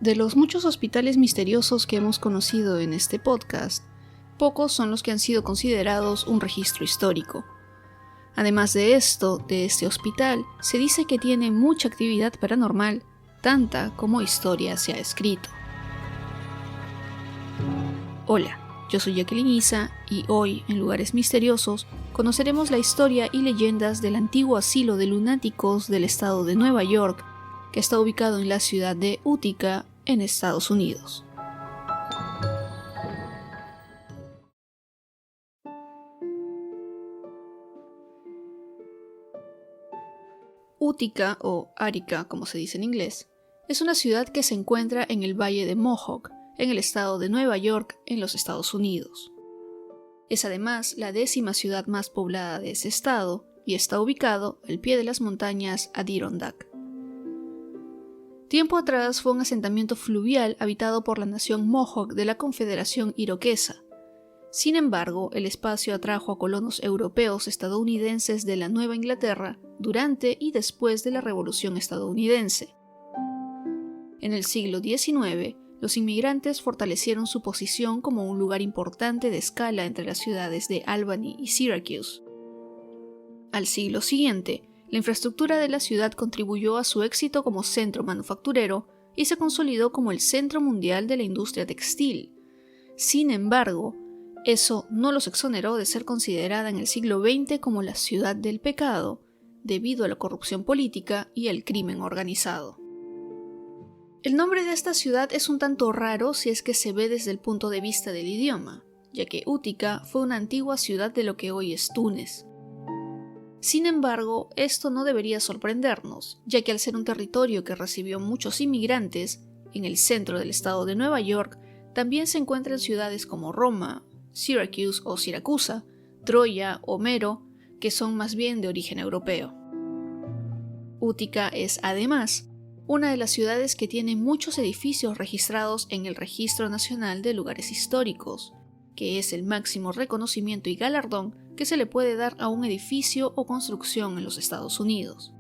De los muchos hospitales misteriosos que hemos conocido en este podcast, pocos son los que han sido considerados un registro histórico. Además de esto, de este hospital, se dice que tiene mucha actividad paranormal, tanta como historia se ha escrito. Hola, yo soy Jacqueline Isa y hoy, en Lugares Misteriosos, conoceremos la historia y leyendas del antiguo asilo de lunáticos del estado de Nueva York, que está ubicado en la ciudad de Utica, en Estados Unidos. Utica, o Arica como se dice en inglés, es una ciudad que se encuentra en el Valle de Mohawk, en el estado de Nueva York, en los Estados Unidos. Es además la 10ª ciudad más poblada de ese estado y está ubicado al pie de las montañas Adirondack. Tiempo atrás fue un asentamiento fluvial habitado por la nación Mohawk de la Confederación Iroquesa. Sin embargo, el espacio atrajo a colonos europeos estadounidenses de la Nueva Inglaterra durante y después de la Revolución estadounidense. En el siglo XIX, los inmigrantes fortalecieron su posición como un lugar importante de escala entre las ciudades de Albany y Syracuse. Al siglo siguiente, la infraestructura de la ciudad contribuyó a su éxito como centro manufacturero y se consolidó como el centro mundial de la industria textil. Sin embargo, eso no los exoneró de ser considerada en el siglo XX como la ciudad del pecado, debido a la corrupción política y el crimen organizado. El nombre de esta ciudad es un tanto raro si es que se ve desde el punto de vista del idioma, ya que Utica fue una antigua ciudad de lo que hoy es Túnez. Sin embargo, esto no debería sorprendernos, ya que al ser un territorio que recibió muchos inmigrantes, en el centro del estado de Nueva York también se encuentran ciudades como Roma, Syracuse o Siracusa, Troya o Mero, que son más bien de origen europeo. Utica es, además, una de las ciudades que tiene muchos edificios registrados en el Registro Nacional de Lugares Históricos, que es el máximo reconocimiento y galardón que se le puede dar a un edificio o construcción en los Estados Unidos.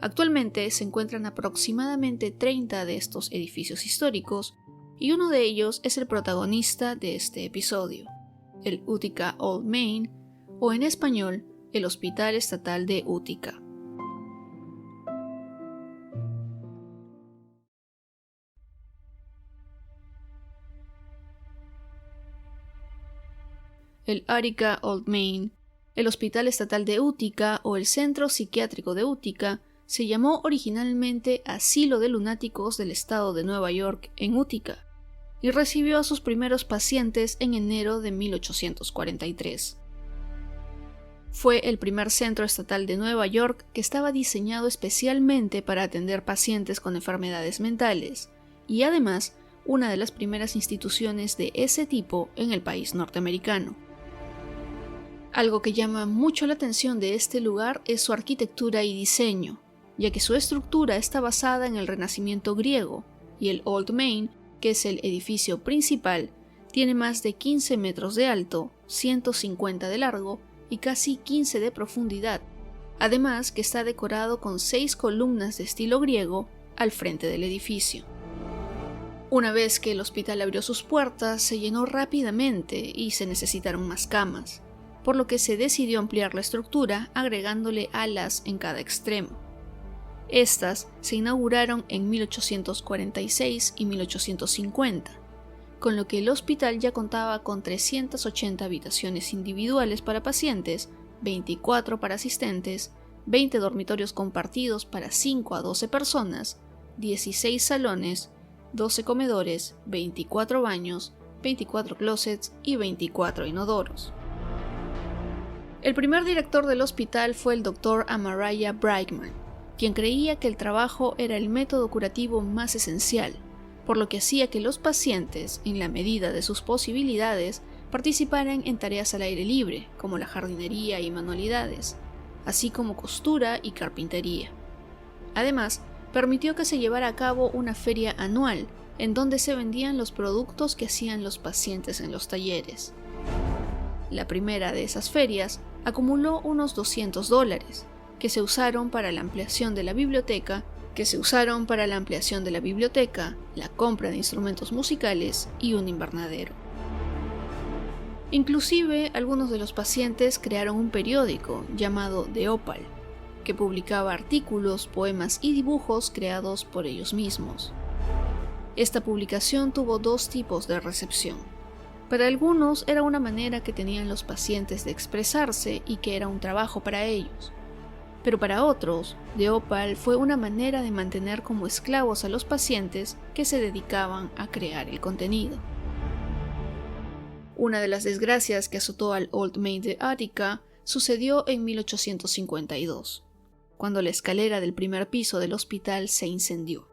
Actualmente se encuentran aproximadamente 30 de estos edificios históricos, y uno de ellos es el protagonista de este episodio, el Utica Old Main, o en español, el Hospital Estatal de Utica. El Arica Old Main, el Hospital Estatal de Utica o el Centro Psiquiátrico de Utica, se llamó originalmente Asilo de Lunáticos del Estado de Nueva York en Utica, y recibió a sus primeros pacientes en enero de 1843. Fue el primer centro estatal de Nueva York que estaba diseñado especialmente para atender pacientes con enfermedades mentales, y además una de las primeras instituciones de ese tipo en el país norteamericano. Algo que llama mucho la atención de este lugar es su arquitectura y diseño, ya que su estructura está basada en el Renacimiento griego, y el Old Main, que es el edificio principal, tiene más de 15 metros de alto, 150 de largo y casi 15 de profundidad, además que está decorado con 6 columnas de estilo griego al frente del edificio. Una vez que el hospital abrió sus puertas, se llenó rápidamente y se necesitaron más camas, por lo que se decidió ampliar la estructura agregándole alas en cada extremo. Estas se inauguraron en 1846 y 1850, con lo que el hospital ya contaba con 380 habitaciones individuales para pacientes, 24 para asistentes, 20 dormitorios compartidos para 5 a 12 personas, 16 salones, 12 comedores, 24 baños, 24 closets y 24 inodoros. El primer director del hospital fue el Dr. Amariah Brightman, quien creía que el trabajo era el método curativo más esencial, por lo que hacía que los pacientes, en la medida de sus posibilidades, participaran en tareas al aire libre, como la jardinería y manualidades, así como costura y carpintería. Además, permitió que se llevara a cabo una feria anual, en donde se vendían los productos que hacían los pacientes en los talleres. La primera de esas ferias acumuló unos $200, que se usaron para la ampliación de la biblioteca que se usaron para la ampliación de la biblioteca, la compra de instrumentos musicales y un invernadero. Inclusive, algunos de los pacientes crearon un periódico llamado The Opal, que publicaba artículos, poemas y dibujos creados por ellos mismos. Esta publicación tuvo dos tipos de recepción. Para algunos era una manera que tenían los pacientes de expresarse y que era un trabajo para ellos. Pero para otros, The Opal fue una manera de mantener como esclavos a los pacientes que se dedicaban a crear el contenido. Una de las desgracias que azotó al Old Main de Utica sucedió en 1852, cuando la escalera del primer piso del hospital se incendió.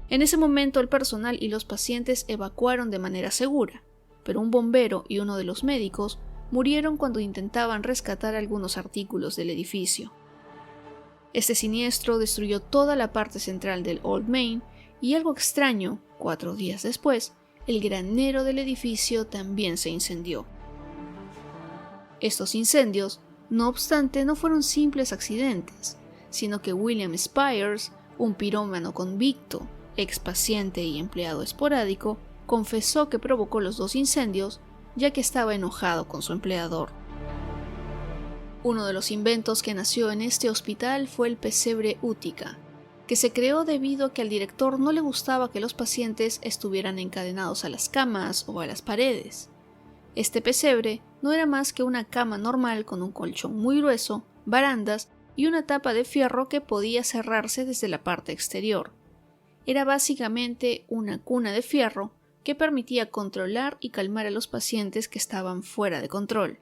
En ese momento el personal y los pacientes evacuaron de manera segura, pero un bombero y uno de los médicos murieron cuando intentaban rescatar algunos artículos del edificio. Este siniestro destruyó toda la parte central del Old Main y algo extraño, 4 días después, el granero del edificio también se incendió. Estos incendios, no obstante, no fueron simples accidentes, sino que William Spires, un pirómano convicto, ex paciente y empleado esporádico, confesó que provocó los 2 incendios, ya que estaba enojado con su empleador. Uno de los inventos que nació en este hospital fue el pesebre Utica, que se creó debido a que al director no le gustaba que los pacientes estuvieran encadenados a las camas o a las paredes. Este pesebre no era más que una cama normal con un colchón muy grueso, barandas y una tapa de fierro que podía cerrarse desde la parte exterior. Era básicamente una cuna de fierro que permitía controlar y calmar a los pacientes que estaban fuera de control.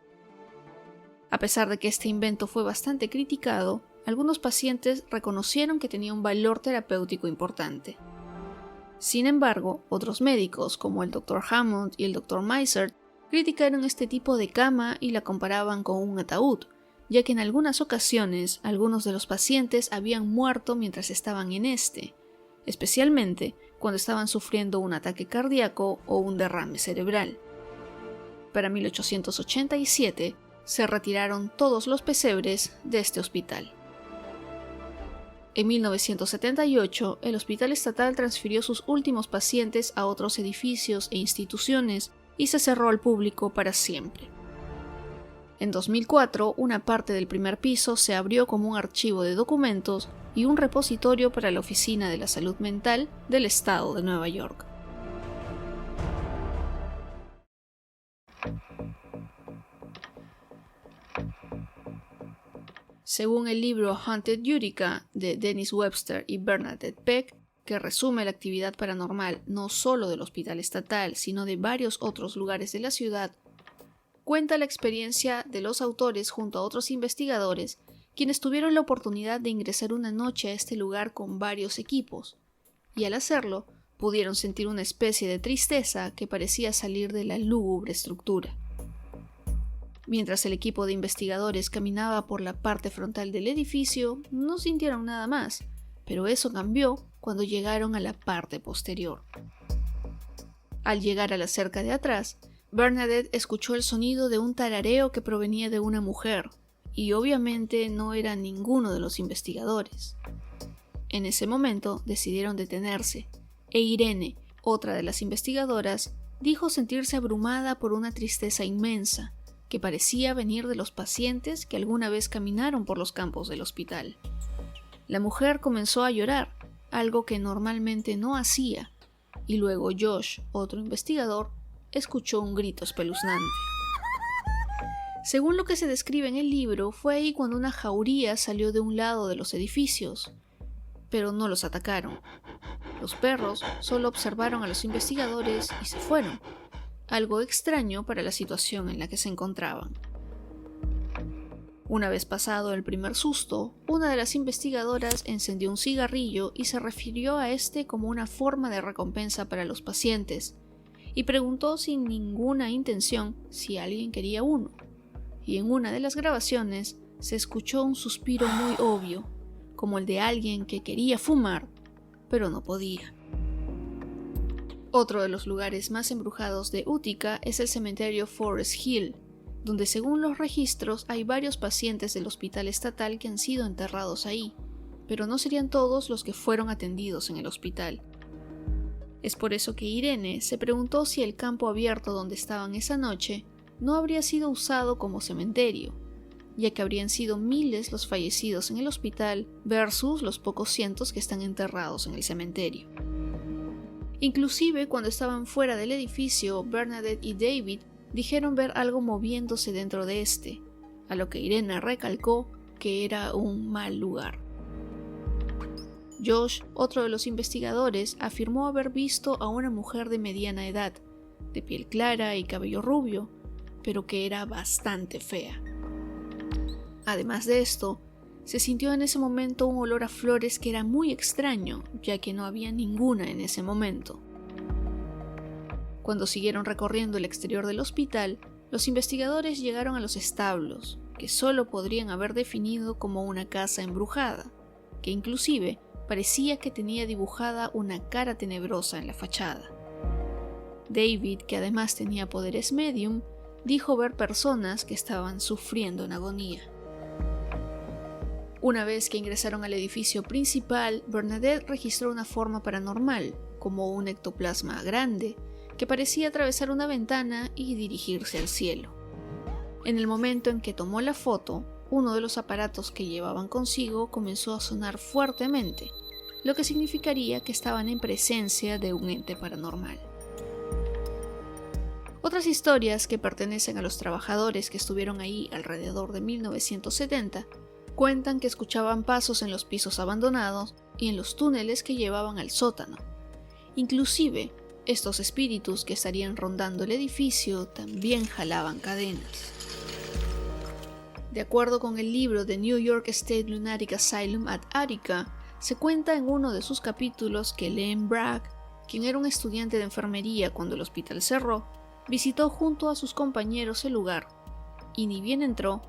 A pesar de que este invento fue bastante criticado, algunos pacientes reconocieron que tenía un valor terapéutico importante. Sin embargo, otros médicos, como el Dr. Hammond y el Dr. Meisert, criticaron este tipo de cama y la comparaban con un ataúd, ya que en algunas ocasiones algunos de los pacientes habían muerto mientras estaban en este, especialmente cuando estaban sufriendo un ataque cardíaco o un derrame cerebral. Para 1887, se retiraron todos los pesebres de este hospital. En 1978, el hospital estatal transfirió sus últimos pacientes a otros edificios e instituciones y se cerró al público para siempre. En 2004, una parte del primer piso se abrió como un archivo de documentos y un repositorio para la Oficina de la Salud Mental del Estado de Nueva York. Según el libro Haunted Utica de Dennis Webster y Bernadette Peck, que resume la actividad paranormal no solo del hospital estatal, sino de varios otros lugares de la ciudad, cuenta la experiencia de los autores junto a otros investigadores, quienes tuvieron la oportunidad de ingresar una noche a este lugar con varios equipos, y al hacerlo, pudieron sentir una especie de tristeza que parecía salir de la lúgubre estructura. Mientras el equipo de investigadores caminaba por la parte frontal del edificio, no sintieron nada más, pero eso cambió cuando llegaron a la parte posterior. Al llegar a la cerca de atrás, Bernadette escuchó el sonido de un tarareo que provenía de una mujer, y obviamente no era ninguno de los investigadores. En ese momento decidieron detenerse, e Irene, otra de las investigadoras, dijo sentirse abrumada por una tristeza inmensa, que parecía venir de los pacientes que alguna vez caminaron por los campos del hospital. La mujer comenzó a llorar, algo que normalmente no hacía, y luego Josh, otro investigador, escuchó un grito espeluznante. Según lo que se describe en el libro, fue ahí cuando una jauría salió de un lado de los edificios, pero no los atacaron. Los perros solo observaron a los investigadores y se fueron, algo extraño para la situación en la que se encontraban. Una vez pasado el primer susto, una de las investigadoras encendió un cigarrillo y se refirió a este como una forma de recompensa para los pacientes, y preguntó sin ninguna intención si alguien quería uno, y en una de las grabaciones se escuchó un suspiro muy obvio, como el de alguien que quería fumar, pero no podía. Otro de los lugares más embrujados de Utica es el cementerio Forest Hill, donde según los registros hay varios pacientes del hospital estatal que han sido enterrados ahí, pero no serían todos los que fueron atendidos en el hospital. Es por eso que Irene se preguntó si el campo abierto donde estaban esa noche no habría sido usado como cementerio, ya que habrían sido miles los fallecidos en el hospital versus los pocos cientos que están enterrados en el cementerio. Inclusive cuando estaban fuera del edificio, Bernadette y David dijeron ver algo moviéndose dentro de este, a lo que Irene recalcó que era un mal lugar. Josh, otro de los investigadores, afirmó haber visto a una mujer de mediana edad, de piel clara y cabello rubio, pero que era bastante fea. Además de esto, se sintió en ese momento un olor a flores que era muy extraño, ya que no había ninguna en ese momento. Cuando siguieron recorriendo el exterior del hospital, los investigadores llegaron a los establos, que solo podrían haber definido como una casa embrujada, que inclusive parecía que tenía dibujada una cara tenebrosa en la fachada. David, que además tenía poderes medium, dijo ver personas que estaban sufriendo en agonía. Una vez que ingresaron al edificio principal, Bernadette registró una forma paranormal, como un ectoplasma grande, que parecía atravesar una ventana y dirigirse al cielo. En el momento en que tomó la foto, uno de los aparatos que llevaban consigo comenzó a sonar fuertemente, lo que significaría que estaban en presencia de un ente paranormal. Otras historias que pertenecen a los trabajadores que estuvieron ahí alrededor de 1970 cuentan que escuchaban pasos en los pisos abandonados y en los túneles que llevaban al sótano. Inclusive, estos espíritus que estarían rondando el edificio también jalaban cadenas. De acuerdo con el libro The New York State Lunatic Asylum at Attica, se cuenta en uno de sus capítulos que Len Bragg, quien era un estudiante de enfermería cuando el hospital cerró, visitó junto a sus compañeros el lugar, y ni bien entró,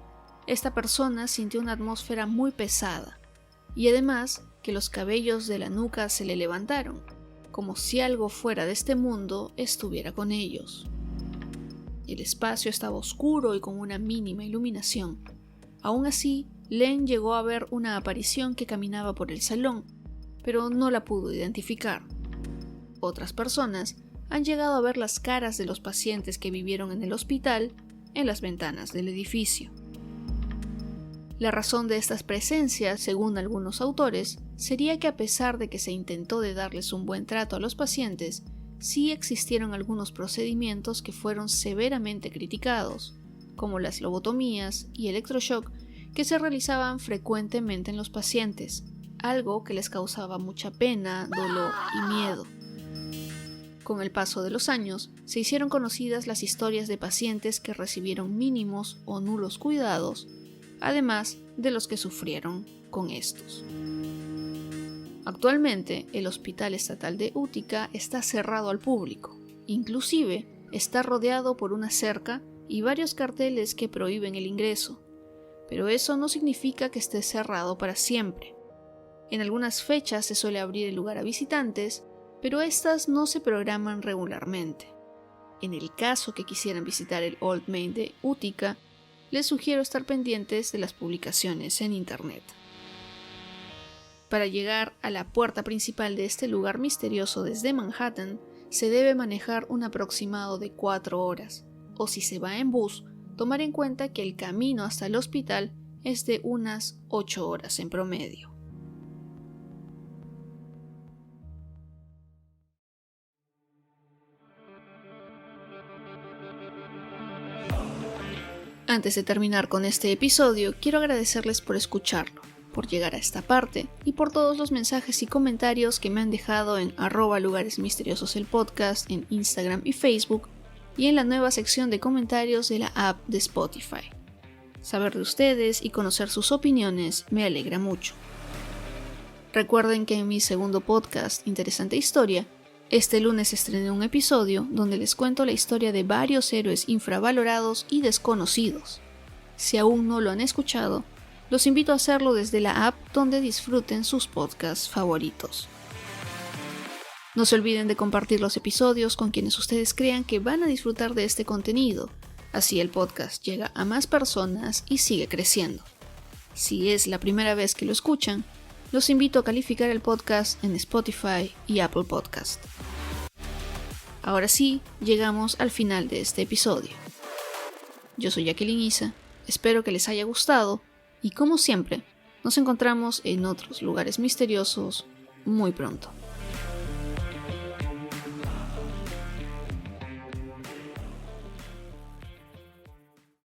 esta persona sintió una atmósfera muy pesada, y además que los cabellos de la nuca se le levantaron, como si algo fuera de este mundo estuviera con ellos. El espacio estaba oscuro y con una mínima iluminación. Aún así, Len llegó a ver una aparición que caminaba por el salón, pero no la pudo identificar. Otras personas han llegado a ver las caras de los pacientes que vivieron en el hospital en las ventanas del edificio. La razón de estas presencias, según algunos autores, sería que a pesar de que se intentó de darles un buen trato a los pacientes, sí existieron algunos procedimientos que fueron severamente criticados, como las lobotomías y electroshock que se realizaban frecuentemente en los pacientes, algo que les causaba mucha pena, dolor y miedo. Con el paso de los años, se hicieron conocidas las historias de pacientes que recibieron mínimos o nulos cuidados, además de los que sufrieron con estos. Actualmente, el Hospital Estatal de Utica está cerrado al público, inclusive está rodeado por una cerca y varios carteles que prohíben el ingreso, pero eso no significa que esté cerrado para siempre. En algunas fechas se suele abrir el lugar a visitantes, pero estas no se programan regularmente. En el caso que quisieran visitar el Old Main de Utica, les sugiero estar pendientes de las publicaciones en internet. Para llegar a la puerta principal de este lugar misterioso desde Manhattan, se debe manejar un aproximado de 4 horas, o si se va en bus, tomar en cuenta que el camino hasta el hospital es de unas 8 horas en promedio. Antes de terminar con este episodio, quiero agradecerles por escucharlo, por llegar a esta parte y por todos los mensajes y comentarios que me han dejado en @lugaresmisteriosos el podcast en Instagram y Facebook y en la nueva sección de comentarios de la app de Spotify. Saber de ustedes y conocer sus opiniones me alegra mucho. Recuerden que en mi segundo podcast, Interesante Historia, este lunes estrené un episodio donde les cuento la historia de varios héroes infravalorados y desconocidos. Si aún no lo han escuchado, los invito a hacerlo desde la app donde disfruten sus podcasts favoritos. No se olviden de compartir los episodios con quienes ustedes crean que van a disfrutar de este contenido, así el podcast llega a más personas y sigue creciendo. Si es la primera vez que lo escuchan, los invito a calificar el podcast en Spotify y Apple Podcast. Ahora sí, llegamos al final de este episodio. Yo soy Jacqueline Isa, espero que les haya gustado y como siempre, nos encontramos en otros lugares misteriosos muy pronto.